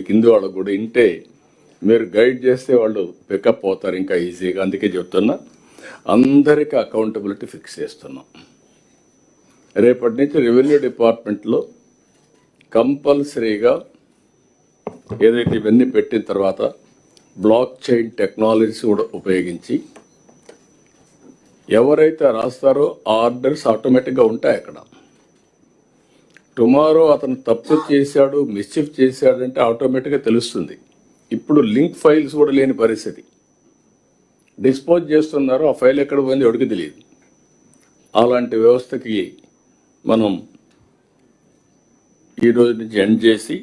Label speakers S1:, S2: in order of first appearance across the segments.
S1: కింది వాళ్ళకు కూడా ఇంటే మీరు గైడ్ చేస్తే వాళ్ళు పికప్ అవుతారు ఇంకా ఈజీగా. అందుకే చెప్తున్నా, అందరికీ అకౌంటబిలిటీ ఫిక్స్ చేస్తున్నాం. రేపటి నుంచి రెవెన్యూ డిపార్ట్మెంట్లో కంపల్సరీగా ఏదైతే ఇవన్నీ పెట్టిన తర్వాత బ్లాక్ చైన్ టెక్నాలజీస్ కూడా ఉపయోగించి ఎవరైతే రాస్తారో ఆ ఆర్డర్స్ ఆటోమేటిక్గా ఉంటాయి అక్కడ. టుమారో అతను తప్పు చేశాడు, మిస్చిఫ్ చేశాడంటే ఆటోమేటిక్గా తెలుస్తుంది. ఇప్పుడు లింక్ ఫైల్స్ కూడా లేని పరిస్థితి. డిస్పోజ్ చేస్తున్నారు, ఆ ఫైల్ ఎక్కడ పోయింది ఎవరికి తెలియదు. అలాంటి వ్యవస్థకి మనం ఈరోజు నుంచి ఎండ్ చేసి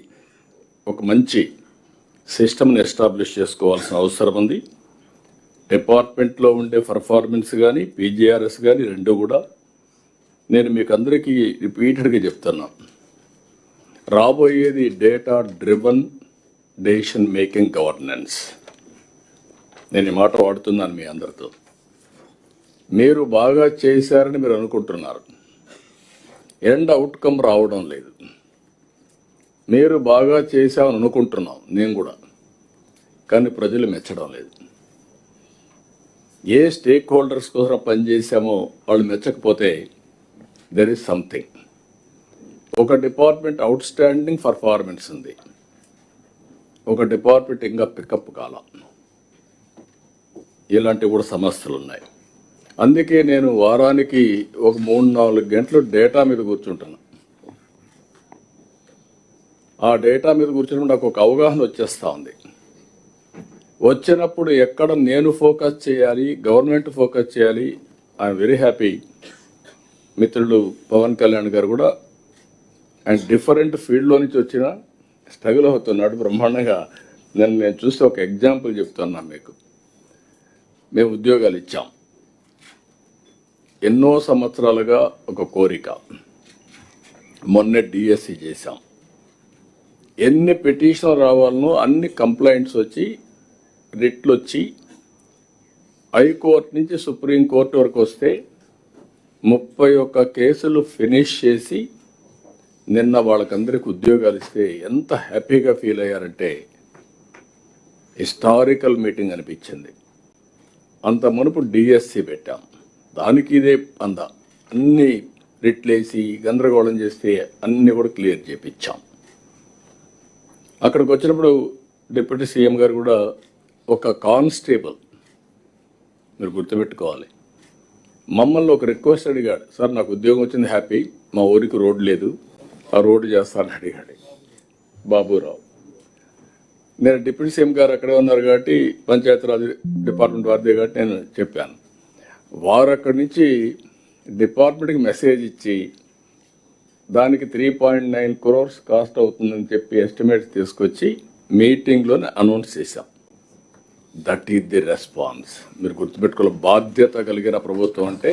S1: ఒక మంచి సిస్టమ్ని ఎస్టాబ్లిష్ చేసుకోవాల్సిన అవసరం ఉంది. డిపార్ట్మెంట్లో ఉండే పర్ఫార్మెన్స్ కానీ పీజీఆర్ఎస్ కానీ రెండు కూడా నేను మీకు అందరికీ రిపీటెడ్గా చెప్తున్నా, రాబోయేది data driven decision making governance. నేను ఈ మాట వాడుతున్నాను మీ అందరితో. మీరు బాగా చేశారని మీరు అనుకుంటున్నారు, ఎండ్ అవుట్కమ్ రావడం లేదు. మీరు బాగా చేశామని అనుకుంటున్నాం, నేను కూడా, కానీ ప్రజలు మెచ్చడం లేదు. ఏ స్టేక్ హోల్డర్స్ కోసం పనిచేసామో వాళ్ళు మెచ్చకపోతే దెర్ ఈజ్ సంథింగ్. ఒక డిపార్ట్మెంట్ అవుట్ స్టాండింగ్ పర్ఫార్మెన్స్ ఉంది, ఒక డిపార్ట్మెంట్ ఇంకా పికప్ కాల. ఇలాంటివి కూడా సమస్యలు ఉన్నాయి. అందుకే నేను వారానికి ఒక 3-4 గంటలు డేటా మీద కూర్చుంటున్నాను. ఆ డేటా మీద కూర్చున్నప్పుడు నాకు ఒక అవగాహన వచ్చేస్తూ ఉంది. వచ్చినప్పుడు ఎక్కడ నేను ఫోకస్ చేయాలి, గవర్నమెంట్ ఫోకస్ చేయాలి. I'm very happy. మిత్రులు పవన్ కళ్యాణ్ గారు కూడా అండ్ డిఫరెంట్ ఫీల్డ్లో నుంచి వచ్చిన స్ట్రగుల్ అవుతున్నాడు బ్రహ్మాండంగా. నేను చూస్తే ఒక ఎగ్జాంపుల్ చెప్తున్నాను మీకు. మేము ఉద్యోగాలు ఇచ్చాం, ఎన్నో సంవత్సరాలుగా ఒక కోరిక. మొన్నే డిఎస్సి చేశాం. ఎన్ని పిటిషన్లు రావాలనో అన్ని కంప్లైంట్స్ వచ్చి, రిట్లు వచ్చి, హైకోర్టు నుంచి సుప్రీంకోర్టు వరకు వస్తే 31 కేసులు ఫినిష్ చేసి నిన్న వాళ్ళకందరికి ఉద్యోగాలు ఇస్తే ఎంత హ్యాపీగా ఫీల్ అయ్యారంటే హిస్టారికల్ మీటింగ్ అనిపించింది. అంత మునుపు డిఎస్సి పెట్టాం, దానికి ఇదే అన్ని రిట్లేసి గందరగోళం చేస్తే అన్నీ కూడా క్లియర్ చేయించాం. అక్కడికి వచ్చినప్పుడు డిప్యూటీ సీఎం గారు కూడా ఒక కానిస్టేబుల్, మీరు గుర్తుపెట్టుకోవాలి, మమ్మల్ని ఒక రిక్వెస్ట్ అడిగాడు. సార్ నాకు ఉద్యోగం వచ్చింది, హ్యాపీ, మా ఊరికి రోడ్డు లేదు, ఆ రోడ్డు చేస్తానని అడిగాడు బాబురావు. నేను డిప్యూటీ సీఎం గారు అక్కడే ఉన్నారు కాబట్టి పంచాయతీరాజ్ డిపార్ట్మెంట్ వారిదే కాబట్టి నేను చెప్పాను. వారు అక్కడి నుంచి డిపార్ట్మెంట్కి మెసేజ్ ఇచ్చి దానికి 3.9 crores కాస్ట్ అవుతుందని చెప్పి ఎస్టిమేట్స్ తీసుకొచ్చి మీటింగ్లోనే అనౌన్స్ చేశాం. That is the response. మీరు గుర్తుపెట్టుకోవాలి, బాధ్యత కలిగిన ప్రభుత్వం అంటే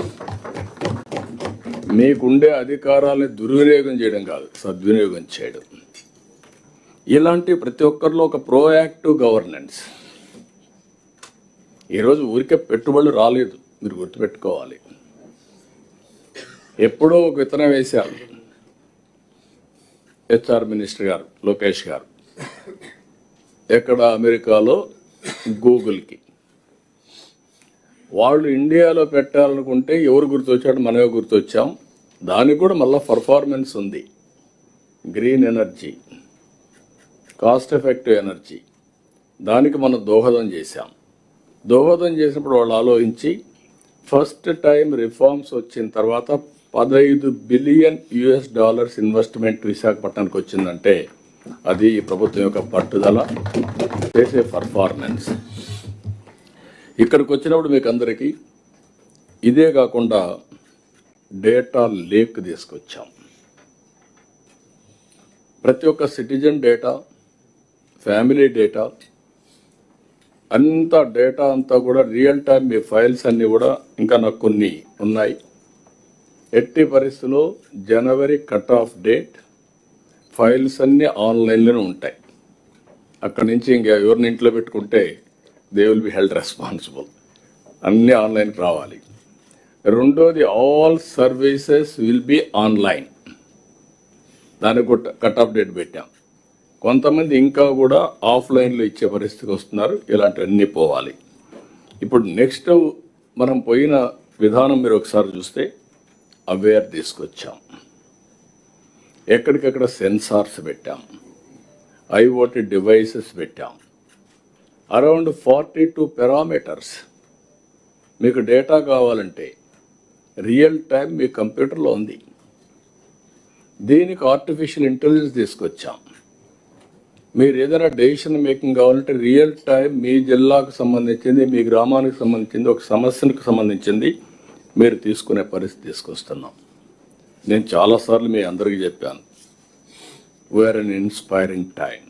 S1: మీకుండే అధికారాలని దుర్వినియోగం చేయడం కాదు, సద్వినియోగం చేయడం. ఇలాంటి ప్రతి ఒక్కరిలో ఒక ప్రోయాక్టివ్ గవర్నెన్స్. ఈరోజు ఊరికే పెట్టుబడులు రాలేదు, మీరు గుర్తుపెట్టుకోవాలి. ఎప్పుడో ఒక విత్తనం వేశారు హెచ్ఆర్ మినిస్టర్ గారు లోకేష్ గారు, ఎక్కడ అమెరికాలో గూగుల్కి. వాళ్ళు ఇండియాలో పెట్టాలనుకుంటే ఎవరు గుర్తొచ్చాడు, మనమే గుర్తొచ్చాం. దానికి కూడా మళ్ళీ పర్ఫార్మెన్స్ ఉంది. Green energy, cost effective energy, దానికి మనం దోహదం చేశాం. దోహదం చేసినప్పుడు వాళ్ళు ఆలోచించి ఫస్ట్ టైం రిఫార్మ్స్ వచ్చిన తర్వాత $15 బిలియన్ ఇన్వెస్ట్మెంట్ విశాఖపట్నానికి వచ్చిందంటే అది ఈ ప్రభుత్వం యొక్క పట్టుదల, చేసే పర్ఫార్మెన్స్. ఇక్కడికి వచ్చినప్పుడు మీకు అందరికీ ఇదే కాకుండా డేటా లేక్ తీసుకొచ్చాం. ప్రతి ఒక్క సిటిజన్ డేటా, ఫ్యామిలీ డేటా, అంతా డేటా అంతా కూడా రియల్ టైం. మీ ఫైల్స్ అన్నీ కూడా ఇంకా నాకు కొన్ని ఉన్నాయి. ఎట్టి పరిస్థితుల్లో జనవరి కట్ ఆఫ్ డేట్, ఫైల్స్ అన్నీ ఆన్లైన్లోనే ఉంటాయి. అక్కడి నుంచి ఇంకా ఎవరిని ఇంట్లో పెట్టుకుంటే they will be held responsible. అన్నీ ఆన్లైన్కి రావాలి. రెండోది, all services will be online. దానికి కట్ ఆఫ్ డేట్ పెట్టాం. కొంతమంది ఇంకా కూడా ఆఫ్లైన్లో ఇచ్చే పరిస్థితికి వస్తున్నారు. ఇలాంటివన్నీ పోవాలి. ఇప్పుడు నెక్స్ట్ మనం పోయిన విధానం మీరు ఒకసారి చూస్తే అవేర్ తీసుకొచ్చాం. ఎక్కడికక్కడ సెన్సార్స్ పెట్టాం, ఐఓటీ డివైసెస్ పెట్టాం. Around 42 parameters. మీకు డేటా కావాలంటే రియల్ టైం మీ కంప్యూటర్లో ఉంది. దీనికి ఆర్టిఫిషియల్ ఇంటెలిజెన్స్ తీసుకొచ్చాం. మీరు ఏదైనా డెసిషన్ మేకింగ్ కావాలంటే రియల్ టైం మీ జిల్లాకు సంబంధించింది, మీ గ్రామానికి సంబంధించింది, ఒక సమస్యకు సంబంధించింది మీరు తీసుకునే పరిస్థితి తీసుకొస్తున్నాం. నేను చాలాసార్లు మీ అందరికీ చెప్పాను, we are an inspiring time.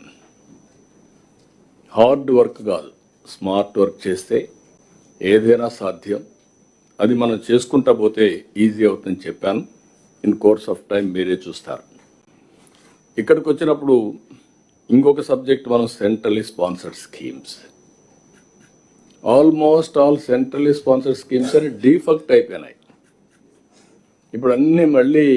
S1: Hard work కాదు, స్మార్ట్ వర్క్ చేస్తే ఏదైనా సాధ్యం. అది మనం చేసుకుంటా పోతే ఈజీ అవుతుందని చెప్పాను. ఇన్ కోర్స్ ఆఫ్ టైం మీరే చూస్తారు. ఇక్కడికి వచ్చినప్పుడు ఇంకొక సబ్జెక్ట్ మనం centrally sponsored schemes. Almost all centrally sponsored schemes అని డీఫాల్ట్ అయిపోయినాయి. ఇప్పుడు అన్నీ మళ్ళీ